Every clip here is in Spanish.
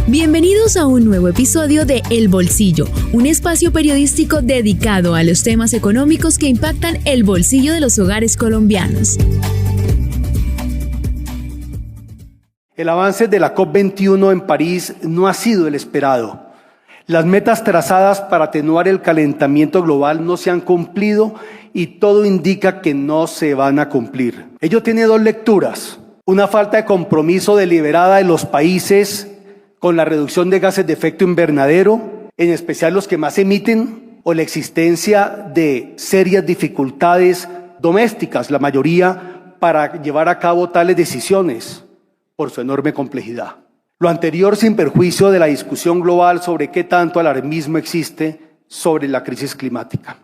Bienvenidos a un nuevo episodio de El Bolsillo, un espacio periodístico dedicado a los temas económicos que impactan el bolsillo de los hogares colombianos. El avance de la COP21 en París no ha sido el esperado. Las metas trazadas para atenuar el calentamiento global no se han cumplido y todo indica que no se van a cumplir. Ello tiene dos lecturas: una falta de compromiso deliberada de los países con la reducción de gases de efecto invernadero, en especial los que más emiten, o la existencia de serias dificultades domésticas, la mayoría, para llevar a cabo tales decisiones por su enorme complejidad. Lo anterior sin perjuicio de la discusión global sobre qué tanto alarmismo existe sobre la crisis climática.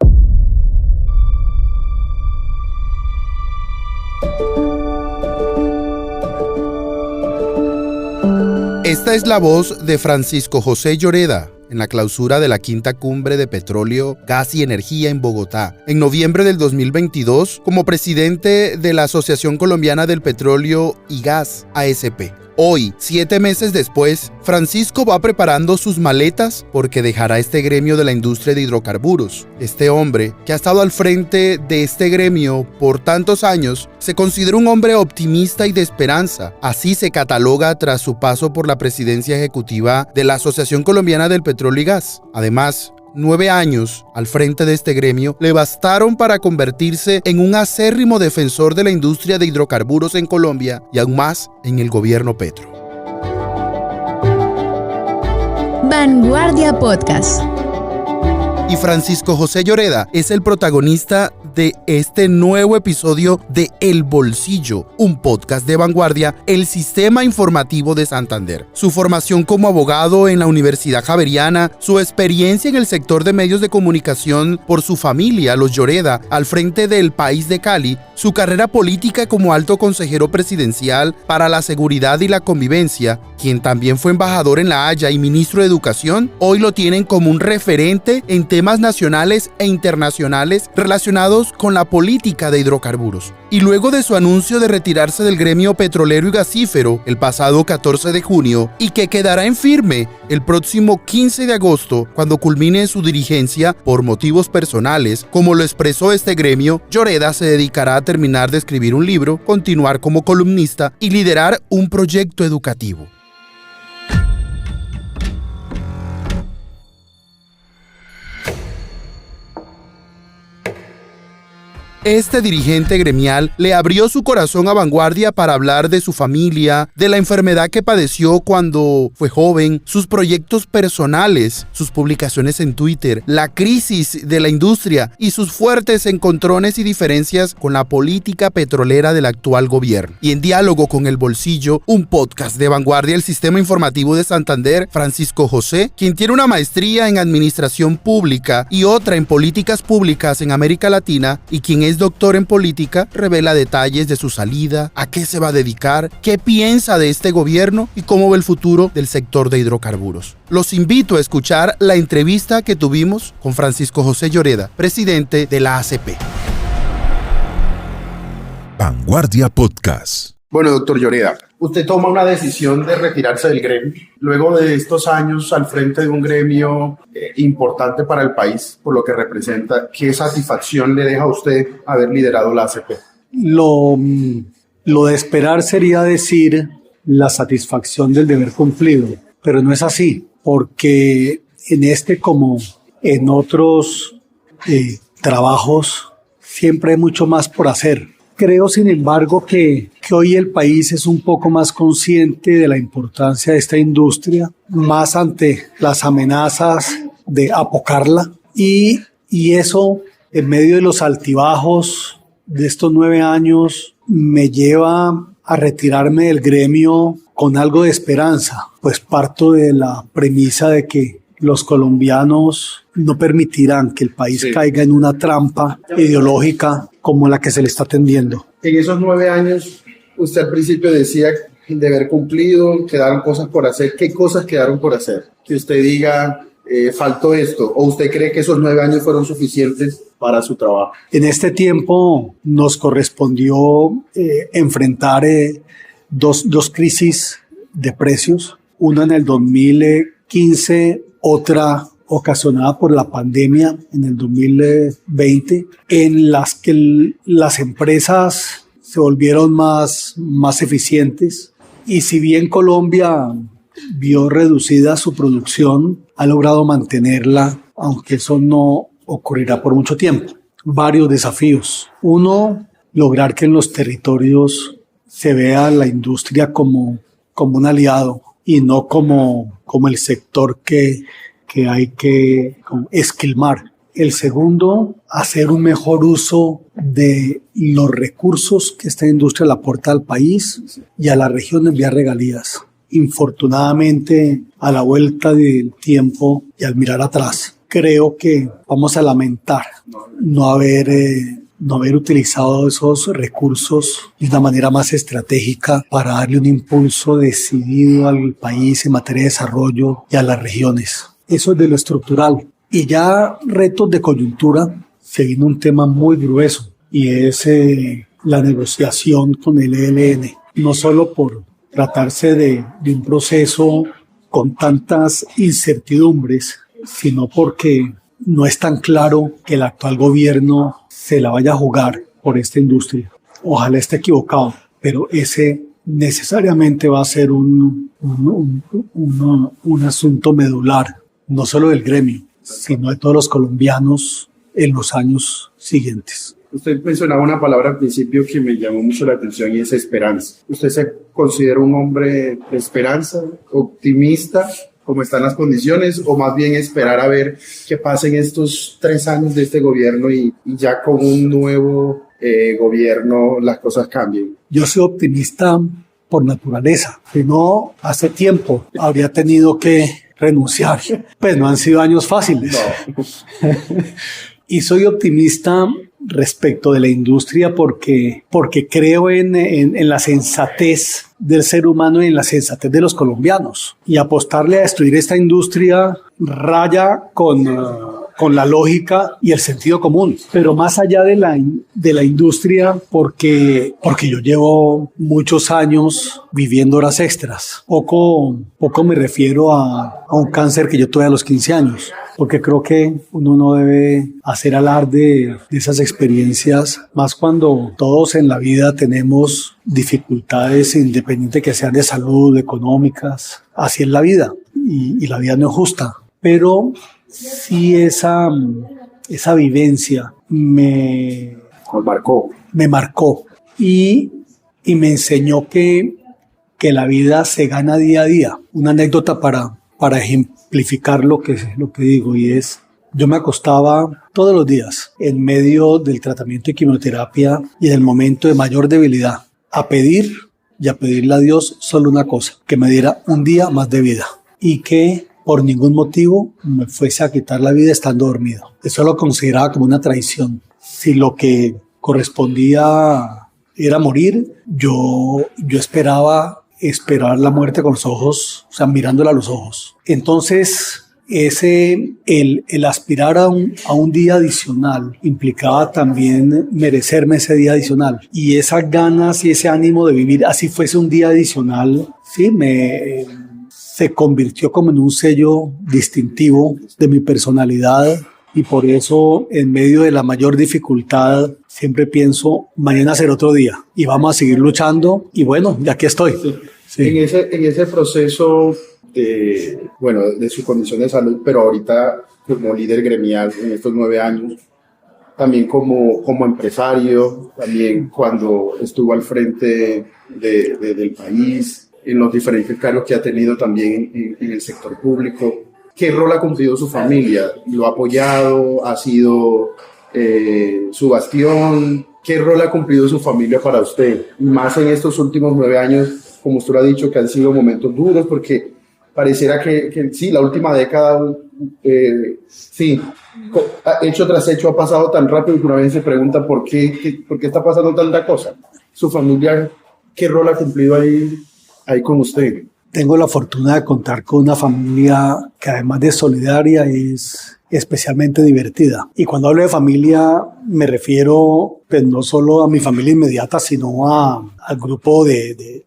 Esta es la voz de Francisco José Lloreda en la clausura de la quinta cumbre de petróleo, gas y energía en Bogotá, en noviembre del 2022, como presidente de la Asociación Colombiana del Petróleo y Gas, ASP. Hoy, 7 meses después, Francisco va preparando sus maletas porque dejará este gremio de la industria de hidrocarburos. Este hombre, que ha estado al frente de este gremio por tantos años, se considera un hombre optimista y de esperanza. Así se cataloga tras su paso por la presidencia ejecutiva de la Asociación Colombiana del Petróleo y Gas. Además, 9 años al frente de este gremio le bastaron para convertirse en un acérrimo defensor de la industria de hidrocarburos en Colombia y aún más en el gobierno Petro. Vanguardia Podcast. Y Francisco José Lloreda es el protagonista de este nuevo episodio de El Bolsillo, un podcast de Vanguardia, el sistema informativo de Santander. Su formación como abogado en la Universidad Javeriana, su experiencia en el sector de medios de comunicación por su familia, los Lloreda, al frente del País de Cali, su carrera política como alto consejero presidencial para la seguridad y la convivencia, quien también fue embajador en La Haya y ministro de Educación, hoy lo tienen como un referente en temas nacionales e internacionales relacionados con la política de hidrocarburos. Y luego de su anuncio de retirarse del gremio petrolero y gasífero el pasado 14 de junio y que quedará en firme el próximo 15 de agosto cuando culmine su dirigencia por motivos personales, como lo expresó este gremio, Lloreda se dedicará a terminar de escribir un libro, continuar como columnista y liderar un proyecto educativo. Este dirigente gremial le abrió su corazón a Vanguardia para hablar de su familia, de la enfermedad que padeció cuando fue joven, sus proyectos personales, sus publicaciones en Twitter, la crisis de la industria y sus fuertes encontrones y diferencias con la política petrolera del actual gobierno. Y en diálogo con El Bolsillo, un podcast de Vanguardia, el sistema informativo de Santander, Francisco José, quien tiene una maestría en administración pública y otra en políticas públicas en América Latina y quien es doctor en política, revela detalles de su salida, a qué se va a dedicar, qué piensa de este gobierno y cómo ve el futuro del sector de hidrocarburos. Los invito a escuchar la entrevista que tuvimos con Francisco José Lloreda, presidente de la ACP. Vanguardia Podcast. Bueno, doctor Lloreda, usted toma una decisión de retirarse del gremio, luego de estos años al frente de un gremio importante para el país, por lo que representa. ¿Qué satisfacción le deja a usted haber liderado la ACP? Lo de esperar sería decir la satisfacción del deber cumplido, pero no es así, porque en este como en otros trabajos siempre hay mucho más por hacer. Creo, sin embargo, que hoy el país es un poco más consciente de la importancia de esta industria, más ante las amenazas de apocarla. Y eso, en medio de los altibajos de estos 9 años, me lleva a retirarme del gremio con algo de esperanza, pues parto de la premisa de que los colombianos no permitirán que el país caiga en una trampa ideológica como la que se le está tendiendo. En esos 9 años, usted al principio decía deber cumplido, quedaron cosas por hacer. ¿Qué cosas quedaron por hacer? Que usted diga, faltó esto, o usted cree que esos 9 años fueron suficientes para su trabajo. En este tiempo nos correspondió enfrentar dos crisis de precios. una en el 2015, otra ocasionada por la pandemia en el 2020, en las que las empresas se volvieron más eficientes. Y si bien Colombia vio reducida su producción, ha logrado mantenerla, aunque eso no ocurrirá por mucho tiempo. Varios desafíos. Uno, lograr que en los territorios se vea la industria como un aliado y no como el sector que hay que esquilmar. El segundo, hacer un mejor uso de los recursos que esta industria le aporta al país y a la región en vía regalías. Infortunadamente, a la vuelta del tiempo y al mirar atrás, creo que vamos a lamentar no haber utilizado esos recursos de una manera más estratégica para darle un impulso decidido al país en materia de desarrollo y a las regiones. Eso es de lo estructural. Y ya retos de coyuntura, se viene un tema muy grueso y es la negociación con el ELN. No solo por tratarse de un proceso con tantas incertidumbres, sino porque no es tan claro que el actual gobierno se la vaya a jugar por esta industria. Ojalá esté equivocado, pero ese necesariamente va a ser un asunto medular, no solo del gremio, sino de todos los colombianos en los años siguientes. Usted mencionaba una palabra al principio que me llamó mucho la atención y es esperanza. ¿Usted se considera un hombre de esperanza, optimista, como están las condiciones, o más bien esperar a ver qué pasa en estos 3 años de este gobierno y ya con un nuevo gobierno las cosas cambien? Yo soy optimista por naturaleza. Si no, hace tiempo habría tenido que renunciar. Pues no han sido años fáciles. No. Y soy optimista respecto de la industria porque creo en la sensatez del ser humano y en la sensatez de los colombianos. Y apostarle a destruir esta industria raya con la lógica y el sentido común. Pero más allá de la industria, porque yo llevo muchos años viviendo horas extras. Poco me refiero a un cáncer que yo tuve a los 15 años. Porque creo que uno no debe hacer alarde de esas experiencias, más cuando todos en la vida tenemos dificultades, independiente que sean de salud, económicas. Así es la vida, y la vida no es justa. Pero sí esa vivencia me marcó y me enseñó que la vida se gana día a día. Una anécdota para ejemplificar lo que digo, y es: yo me acostaba todos los días en medio del tratamiento de quimioterapia y en el momento de mayor debilidad a pedirle a Dios solo una cosa: que me diera un día más de vida y que por ningún motivo me fuese a quitar la vida estando dormido. Eso lo consideraba como una traición. Si lo que correspondía era morir, yo esperaba la muerte con los ojos, o sea, mirándola a los ojos. Entonces, el aspirar a un día adicional implicaba también merecerme ese día adicional. Y esas ganas y ese ánimo de vivir, así fuese un día adicional, sí, se convirtió como en un sello distintivo de mi personalidad. Y por eso, en medio de la mayor dificultad, siempre pienso: mañana será otro día y vamos a seguir luchando. Y bueno, ya aquí estoy. Sí. En ese proceso de su condición de salud, pero ahorita como líder gremial en estos 9 años, también como empresario, también cuando estuvo al frente del país, en los diferentes cargos que ha tenido también en el sector público. ¿Qué rol ha cumplido su familia? ¿Lo ha apoyado? ¿Ha sido su bastión? ¿Qué rol ha cumplido su familia para usted? Y más en estos últimos 9 años, como usted lo ha dicho, que han sido momentos duros, porque pareciera que sí, la última década, hecho tras hecho ha pasado tan rápido que una vez se pregunta por qué está pasando tanta cosa. ¿Su familia qué rol ha cumplido ahí con usted? Tengo la fortuna de contar con una familia que además de solidaria es especialmente divertida. Y cuando hablo de familia me refiero pues, no solo a mi familia inmediata, sino al grupo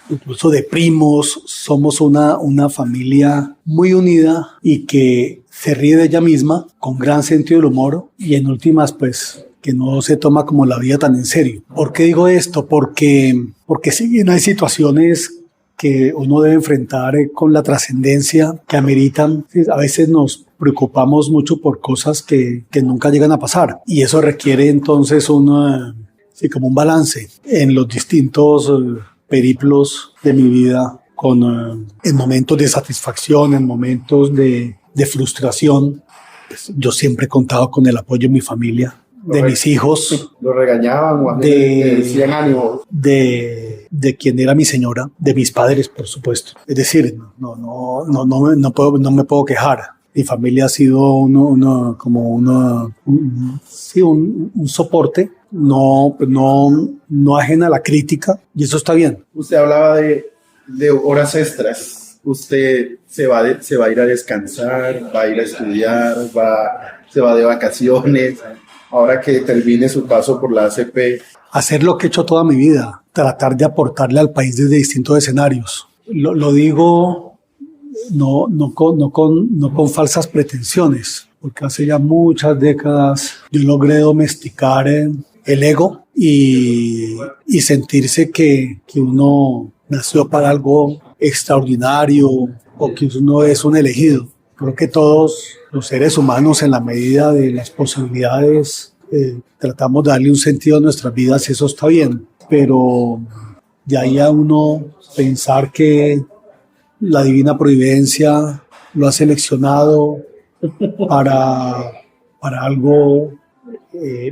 incluso de primos. Somos una familia muy unida y que se ríe de ella misma con gran sentido del humor y en últimas pues que no se toma como la vida tan en serio. ¿Por qué digo esto? Porque si bien hay situaciones que uno debe enfrentar con la trascendencia que ameritan, a veces nos preocupamos mucho por cosas que nunca llegan a pasar y eso requiere entonces como un balance en los distintos periplos de mi vida en momentos de satisfacción, en momentos de frustración. Pues, yo siempre he contado con el apoyo de mi familia, de mis hijos. ¿Lo regañaban o le decían ánimo? De quien era mi señora, de mis padres, por supuesto. Es decir, no me puedo quejar. Mi familia ha sido un soporte, no ajena a la crítica, y eso está bien. Usted hablaba de horas extras. Usted se va a ir a descansar, va a ir a estudiar, se va de vacaciones. Ahora que termine su paso por la ACP. Hacer lo que he hecho toda mi vida, tratar de aportarle al país desde distintos escenarios. Lo digo no con falsas pretensiones, porque hace ya muchas décadas yo logré domesticar el ego y sentirse que uno nació para algo extraordinario o que uno es un elegido. Creo que todos los seres humanos, en la medida de las posibilidades, tratamos de darle un sentido a nuestras vidas, eso está bien, pero de ahí a uno pensar que la divina providencia lo ha seleccionado para algo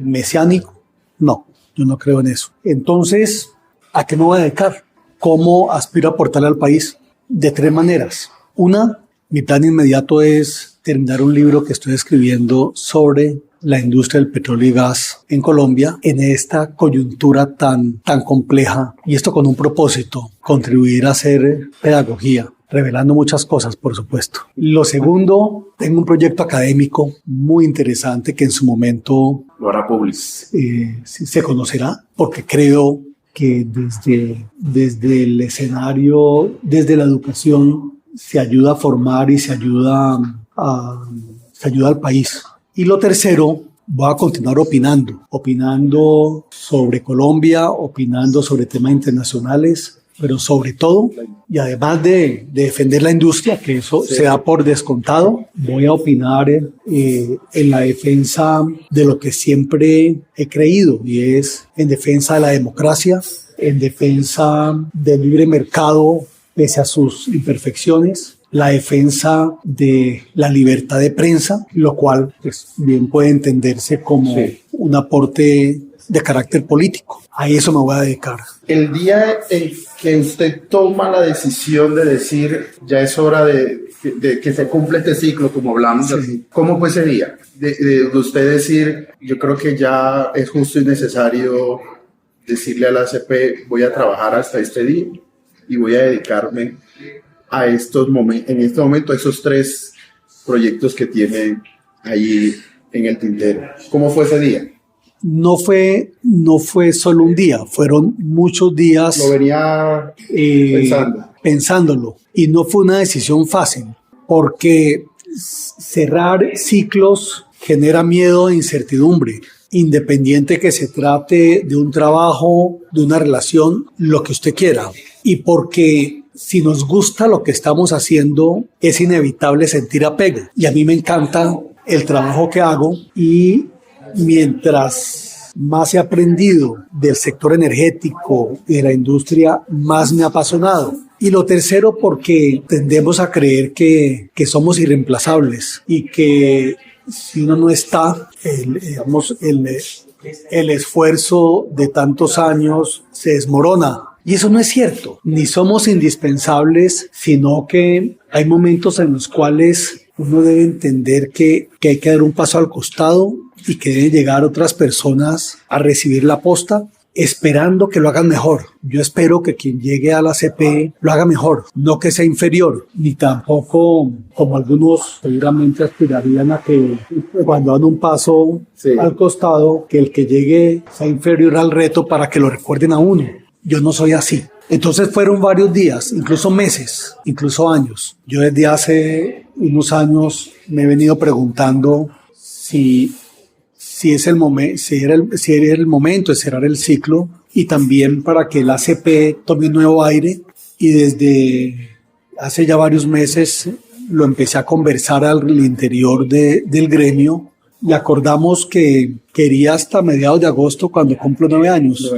mesiánico, no, yo no creo en eso. Entonces, ¿a qué me voy a dedicar? ¿Cómo aspiro a aportarle al país? De 3 maneras. Una, mi plan inmediato es terminar un libro que estoy escribiendo sobre la industria del petróleo y gas en Colombia en esta coyuntura tan compleja, y esto con un propósito: contribuir a hacer pedagogía, revelando muchas cosas, por supuesto. Lo segundo, tengo un proyecto académico muy interesante que en su momento lo hará público. Se conocerá, porque creo que desde el escenario, desde la educación, se ayuda a formar y se ayuda al país. Y lo tercero, voy a continuar opinando sobre Colombia, opinando sobre temas internacionales, pero sobre todo, y además de defender la industria, que eso se da por descontado, voy a opinar en la defensa de lo que siempre he creído, y es en defensa de la democracia, en defensa del libre mercado pese a sus imperfecciones, la defensa de la libertad de prensa, lo cual pues, bien puede entenderse como un aporte de carácter político. A eso me voy a dedicar. El día en que usted toma la decisión de decir ya es hora de que se cumple este ciclo, como hablamos, así, ¿cómo fue ese día? De usted decir, yo creo que ya es justo y necesario decirle a la ACP, voy a trabajar hasta este día y voy a dedicarme a en este momento a esos 3 proyectos que tiene ahí en el tintero. ¿Cómo fue ese día? No fue solo un día, fueron muchos días. Lo venía pensándolo. Y no fue una decisión fácil, porque cerrar ciclos genera miedo e incertidumbre, independiente que se trate de un trabajo, de una relación, lo que usted quiera. Y porque si nos gusta lo que estamos haciendo, es inevitable sentir apego. Y a mí me encanta el trabajo que hago, y mientras más he aprendido del sector energético y de la industria, más me ha apasionado. Y lo tercero, porque tendemos a creer que somos irreemplazables y que si uno no está, el esfuerzo de tantos años se desmorona. Y eso no es cierto. Ni somos indispensables, sino que hay momentos en los cuales uno debe entender que hay que dar un paso al costado y que deben llegar otras personas a recibir la posta esperando que lo hagan mejor. Yo espero que quien llegue a la CPE lo haga mejor, no que sea inferior, ni tampoco como algunos seguramente aspirarían a que cuando dan un paso al costado, que el que llegue sea inferior al reto para que lo recuerden a uno. Yo no soy así. Entonces fueron varios días, incluso meses, incluso años. Yo desde hace unos años me he venido preguntando si es el momento, si era el momento de cerrar el ciclo, y también para que la ACP tome un nuevo aire. Y desde hace ya varios meses lo empecé a conversar al interior del gremio y acordamos que quería hasta mediados de agosto, cuando cumplo 9 años.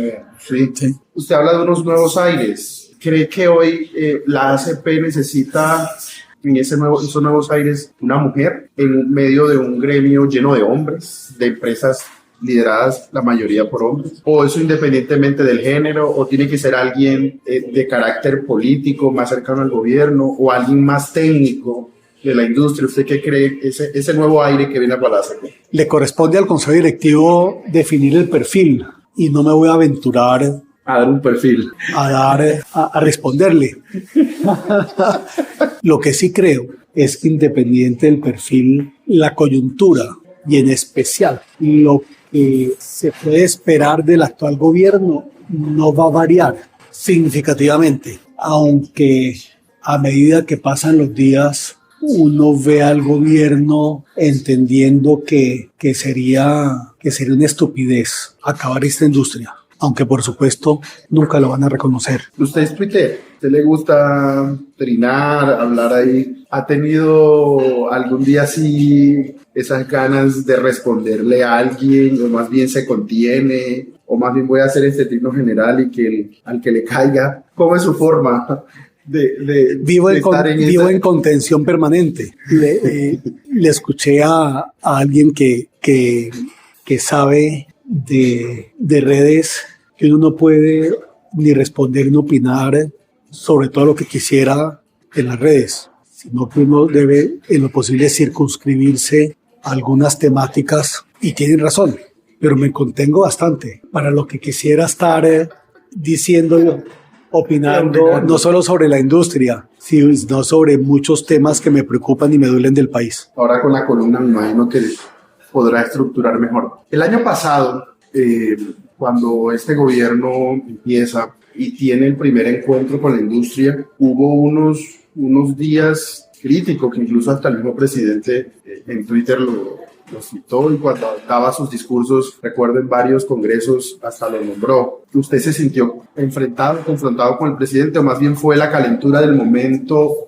Sí. Usted habla de unos nuevos aires. ¿Cree que hoy la ACP necesita en esos nuevos aires una mujer en medio de un gremio lleno de hombres, de empresas lideradas la mayoría por hombres? ¿O eso independientemente del género? ¿O tiene que ser alguien de carácter político, más cercano al gobierno, o alguien más técnico de la industria? ¿Usted qué cree ese nuevo aire que viene para la ACP? Le corresponde al Consejo Directivo definir el perfil, y no me voy a aventurar a dar un perfil, a responderle. Lo que sí creo es que, independiente del perfil, la coyuntura, y en especial lo que se puede esperar del actual gobierno, no va a variar significativamente, aunque a medida que pasan los días uno ve al gobierno entendiendo que sería una estupidez acabar esta industria, aunque por supuesto nunca lo van a reconocer. Usted es tuitero, ¿usted le gusta trinar, hablar ahí? ¿Ha tenido algún día así esas ganas de responderle a alguien, o más bien se contiene, o más bien voy a hacer este trino general y que al que le caiga? ¿Cómo es su forma vivo en contención permanente? Le escuché a alguien que sabe de redes, que uno no puede ni responder ni opinar sobre todo lo que quisiera en las redes, sino que uno debe en lo posible circunscribirse a algunas temáticas, y tienen razón, pero me contengo bastante para lo que quisiera estar diciendo, opinando, no solo sobre la industria, sino sobre muchos temas que me preocupan y me duelen del país. Ahora con la columna me imagino que podrá estructurar mejor. El año pasado, cuando este gobierno empieza y tiene el primer encuentro con la industria, hubo unos días críticos que incluso hasta el mismo presidente en Twitter lo citó, y cuando daba sus discursos, recuerdo en varios congresos hasta lo nombró. ¿Usted se sintió confrontado con el presidente, o más bien fue la calentura del momento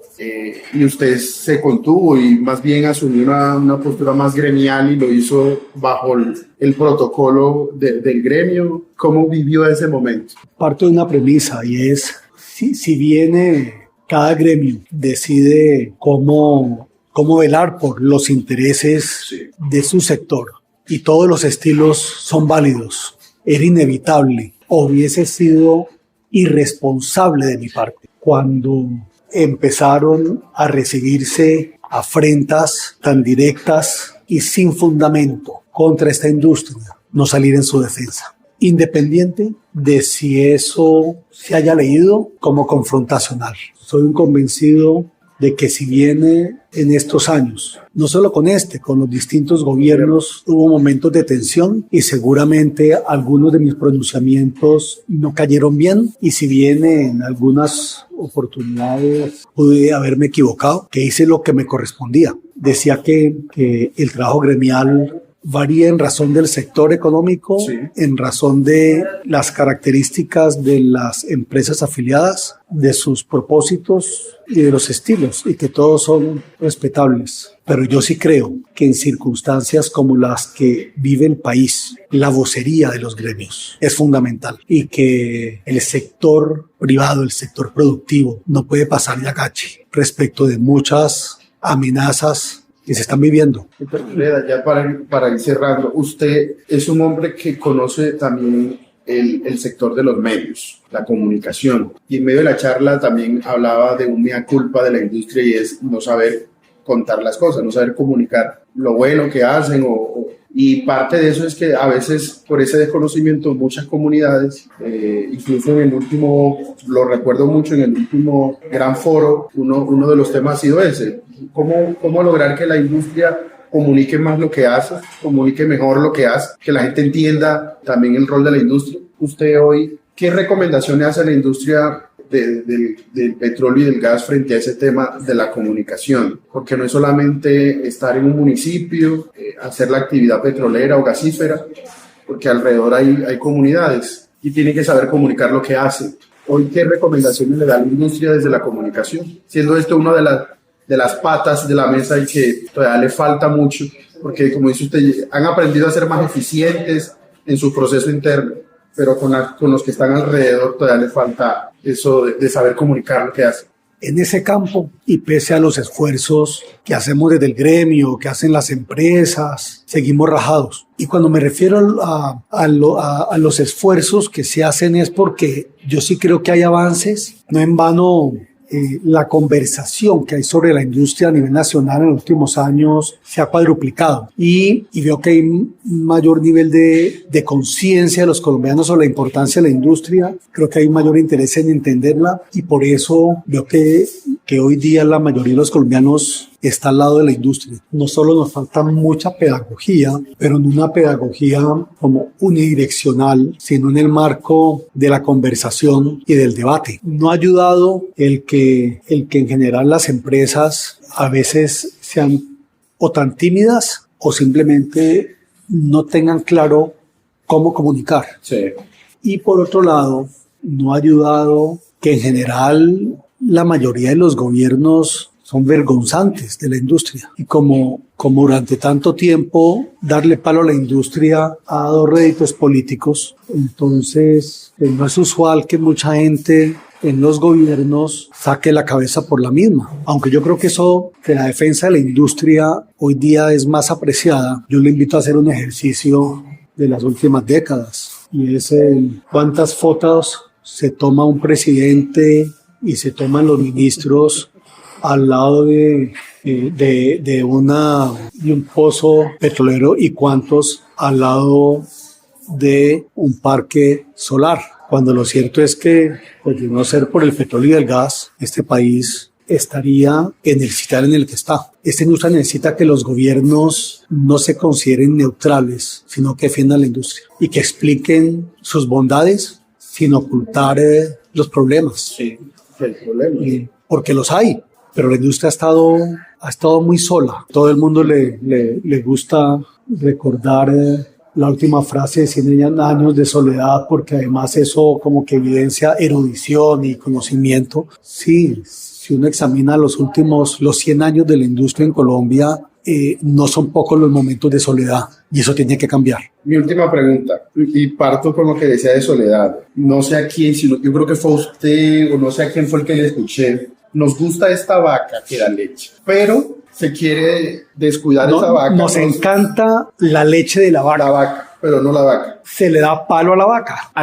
y usted se contuvo y más bien asumió una postura más gremial y lo hizo bajo el protocolo del gremio? ¿Cómo vivió ese momento? Parto de una premisa, y es, si viene cada gremio decide cómo velar por los intereses de su sector, y todos los estilos son válidos, era inevitable, hubiese sido irresponsable de mi parte cuando empezaron a recibirse afrentas tan directas y sin fundamento contra esta industria, no salir en su defensa, independiente de si eso se haya leído como confrontacional. Soy un convencido de que si viene en estos años, no solo con los distintos gobiernos hubo momentos de tensión, y seguramente algunos de mis pronunciamientos no cayeron bien, y si bien en algunas oportunidades pude haberme equivocado, que hice lo que me correspondía. Decía que el trabajo gremial varía en razón del sector económico, en razón de las características de las empresas afiliadas, de sus propósitos y de los estilos, y que todos son respetables. Pero yo sí creo que en circunstancias como las que vive el país, la vocería de los gremios es fundamental, y que el sector privado, el sector productivo, no puede pasar de agache respecto de muchas amenazas que se están viviendo. Ya para ir cerrando, usted es un hombre que conoce también el sector de los medios, la comunicación, y en medio de la charla también hablaba de un mea culpa de la industria, y es no saber contar las cosas, no saber comunicar lo bueno que hacen Y parte de eso es que a veces por ese desconocimiento muchas comunidades, incluso en el último, lo recuerdo mucho, en el último gran foro, uno de los temas ha sido ese, cómo lograr que la industria comunique más lo que hace, comunique mejor lo que hace, que la gente entienda también el rol de la industria. Usted hoy, ¿qué recomendaciones hace a la industria del petróleo y del gas frente a ese tema de la comunicación? Porque no es solamente estar en un municipio, hacer la actividad petrolera o gasífera, porque alrededor hay comunidades y tiene que saber comunicar lo que hace. Hoy, ¿qué recomendaciones le da a la industria desde la comunicación? Siendo esto una de las patas de la mesa y que todavía le falta mucho, porque como dice usted, han aprendido a ser más eficientes en su proceso interno, pero con los que están alrededor todavía le falta eso de saber comunicar lo que hacen. En ese campo, y pese a los esfuerzos que hacemos desde el gremio, que hacen las empresas, seguimos rajados. Y cuando me refiero a los esfuerzos que se hacen es porque yo sí creo que hay avances, no en vano. La conversación que hay sobre la industria a nivel nacional en los últimos años se ha cuadruplicado y veo que hay un mayor nivel de conciencia de los colombianos sobre la importancia de la industria. Creo que hay un mayor interés en entenderla y por eso veo que hoy día la mayoría de los colombianos está al lado de la industria. No solo nos falta mucha pedagogía, pero no una pedagogía como unidireccional, sino en el marco de la conversación y del debate. No ha ayudado el que en general las empresas a veces sean o tan tímidas o simplemente no tengan claro cómo comunicar. Sí. Y por otro lado, no ha ayudado que en general la mayoría de los gobiernos son vergonzantes de la industria. Y como durante tanto tiempo darle palo a la industria ha dado réditos políticos, entonces no es usual que mucha gente en los gobiernos saque la cabeza por la misma. Aunque yo creo que eso de la defensa de la industria hoy día es más apreciada, yo le invito a hacer un ejercicio de las últimas décadas. Y es cuántas fotos se toma un presidente y se toman los ministros al lado de un pozo petrolero y cuántos al lado de un parque solar. Cuando lo cierto es que, pues, de no ser por el petróleo y el gas, este país estaría en el sitio en el que está. Esta industria necesita que los gobiernos no se consideren neutrales, sino que defiendan la industria y que expliquen sus bondades sin ocultar los problemas. Sí, el problema. Porque los hay. Pero la industria ha estado muy sola. Todo el mundo le gusta recordar la última frase de 100 años de soledad, porque además eso como que evidencia erudición y conocimiento. Sí, si uno examina los 100 años de la industria en Colombia, no son pocos los momentos de soledad y eso tiene que cambiar. Mi última pregunta, y parto con lo que decía de soledad. No sé a quién, sino yo creo que fue usted o no sé a quién fue el que le escuché. Nos gusta esta vaca que da leche, pero se quiere descuidar esa vaca. Nos encanta la leche de la vaca. La vaca, pero no la vaca. Se le da palo a la vaca.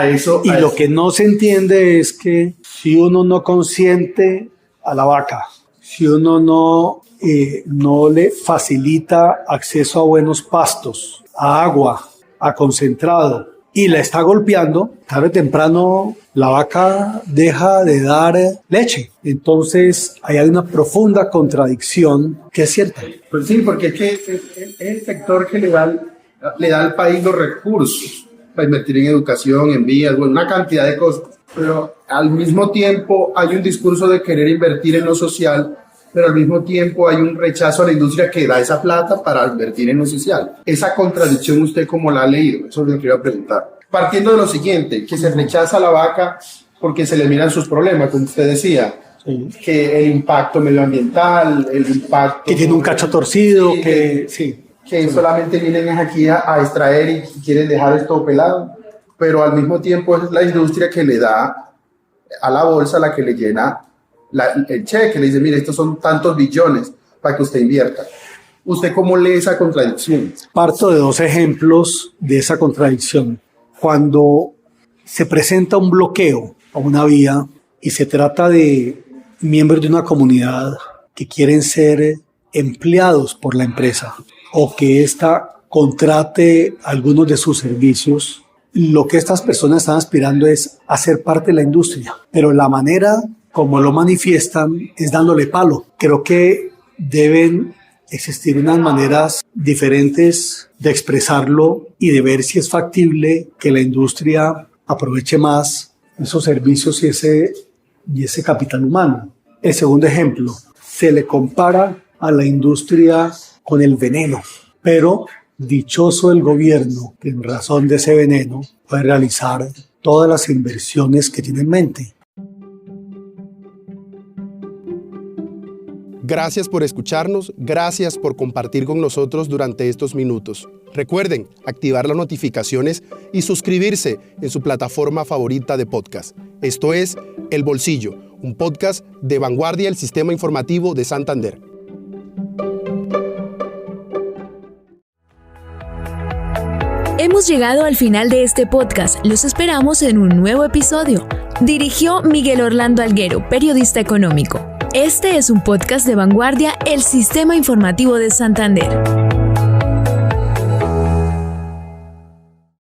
Lo que no se entiende es que si uno no consiente a la vaca, si uno no le facilita acceso a buenos pastos, a agua, a concentrado, y la está golpeando, tarde o temprano la vaca deja de dar leche. Entonces, ahí hay una profunda contradicción que es cierta. Pues sí, porque es que es el sector que le da al país los recursos para invertir en educación, en vías, bueno, una cantidad de cosas. Pero al mismo tiempo hay un discurso de querer invertir en lo social, pero al mismo tiempo hay un rechazo a la industria que da esa plata para invertir en lo social. Esa contradicción, ¿usted cómo la ha leído? Eso es lo que quería preguntar. Partiendo de lo siguiente, que se rechaza a la vaca porque se le miran sus problemas, como usted decía, sí, que el impacto medioambiental, el impacto... Que tiene un cacho torcido, sí, que solamente vienen aquí a extraer y quieren dejar esto pelado, pero al mismo tiempo es la industria que le da a la bolsa, la que le llena el cheque, le dice, mire, estos son tantos billones para que usted invierta. ¿Usted cómo lee esa contradicción? Parto de 2 ejemplos de esa contradicción. Cuando se presenta un bloqueo a una vía y se trata de miembros de una comunidad que quieren ser empleados por la empresa o que esta contrate algunos de sus servicios, lo que estas personas están aspirando es a ser parte de la industria, pero la manera como lo manifiestan es dándole palo. Creo que deben existir unas maneras diferentes de expresarlo y de ver si es factible que la industria aproveche más esos servicios y ese capital humano. El segundo ejemplo, se le compara a la industria con el veneno, pero dichoso el gobierno que en razón de ese veneno puede realizar todas las inversiones que tiene en mente. Gracias por escucharnos, gracias por compartir con nosotros durante estos minutos. Recuerden activar las notificaciones y suscribirse en su plataforma favorita de podcast. Esto es El Bolsillo, un podcast de Vanguardia, el Sistema Informativo de Santander. Hemos llegado al final de este podcast. Los esperamos en un nuevo episodio. Dirigió Miguel Orlando Alguero, periodista económico. Este es un podcast de Vanguardia, el Sistema Informativo de Santander.